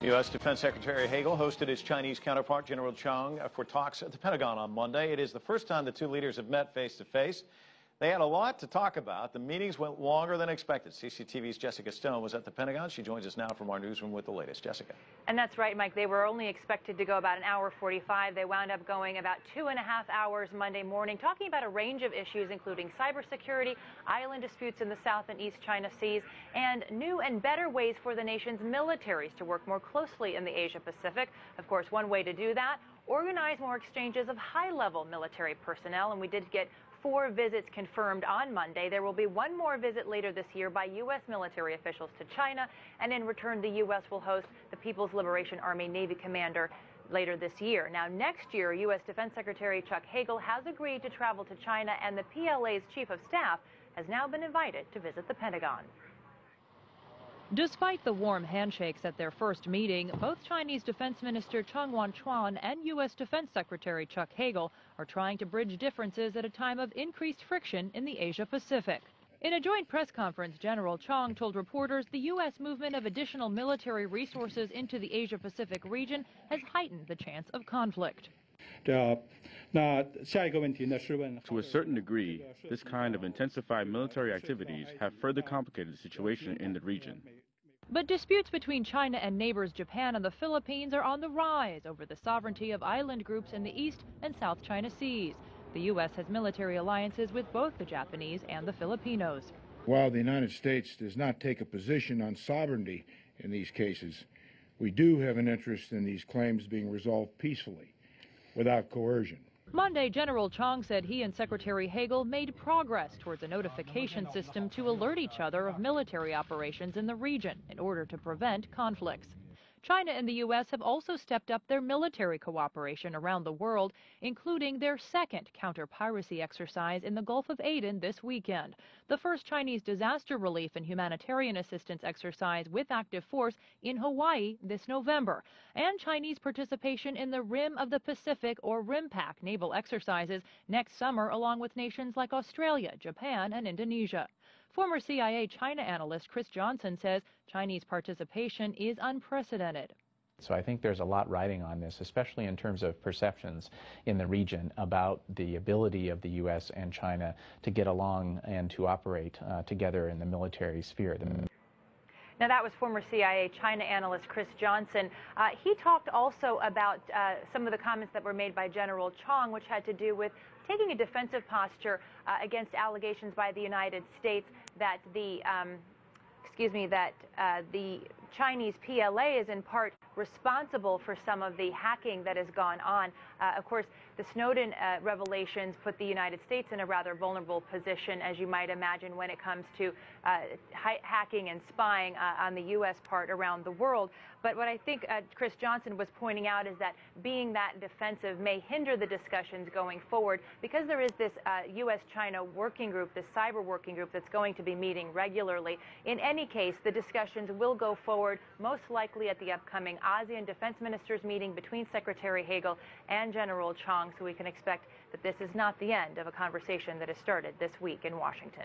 U.S. Defense Secretary Hagel hosted his Chinese counterpart, General Chang, for talks at the Pentagon on Monday. It is the first time the two leaders have met face-to-face. They had a lot to talk about. The meetings went longer than expected. CCTV's Jessica Stone was at the Pentagon. She joins us now from our newsroom with the latest. Jessica. And that's right, Mike. They were only expected to go about 1:45. They wound up going about 2.5 hours Monday morning, talking about a range of issues, including cybersecurity, island disputes in the South and East China Seas, and new and better ways for the nation's militaries to work more closely in the Asia-Pacific. Of course, one way to do that, organize more exchanges of high-level military personnel, and we did get 4 visits confirmed on Monday. There will be one more visit later this year by U.S. military officials to China, and in return, the U.S. will host the People's Liberation Army Navy commander later this year. Now, next year, U.S. Defense Secretary Chuck Hagel has agreed to travel to China, and the PLA's chief of staff has now been invited to visit the Pentagon. Despite the warm handshakes at their first meeting, both Chinese Defense Minister Cheng Wanquan and U.S. Defense Secretary Chuck Hagel are trying to bridge differences at a time of increased friction in the Asia-Pacific. In a joint press conference, General Chang told reporters the U.S. movement of additional military resources into the Asia-Pacific region has heightened the chance of conflict. To a certain degree, this kind of intensified military activities have further complicated the situation in the region. But disputes between China and neighbors Japan and the Philippines are on the rise over the sovereignty of island groups in the East and South China Seas. The U.S. has military alliances with both the Japanese and the Filipinos. While the United States does not take a position on sovereignty in these cases, we do have an interest in these claims being resolved peacefully, without coercion. Monday, General Chang said he and Secretary Hagel made progress towards a notification system to alert each other of military operations in the region in order to prevent conflicts. China and the U.S. have also stepped up their military cooperation around the world, including their second counter-piracy exercise in the Gulf of Aden this weekend, the first Chinese disaster relief and humanitarian assistance exercise with active force in Hawaii this November, and Chinese participation in the Rim of the Pacific, or RIMPAC, naval exercises next summer, along with nations like Australia, Japan, and Indonesia. Former CIA China analyst Chris Johnson says Chinese participation is unprecedented. So I think there's a lot riding on this, especially in terms of perceptions in the region about the ability of the U.S. and China to get along and to operate together in the military sphere. Now, that was former CIA China analyst Chris Johnson. He talked also about some of the comments that were made by General Chang, which had to do with taking a defensive posture against allegations by the United States that the Chinese PLA is in part responsible for some of the hacking that has gone on. Of course, the Snowden revelations put the United States in a rather vulnerable position, as you might imagine, when it comes to hacking and spying on the U.S. part around the world. But what I think Chris Johnson was pointing out is that being that defensive may hinder the discussions going forward, because there is this U.S.-China working group, this cyber working group that's going to be meeting regularly. In any case, the discussions will go forward, most likely at the upcoming ASEAN Defense Ministers meeting between Secretary Hagel and General Chang, so we can expect that this is not the end of a conversation that has started this week in Washington.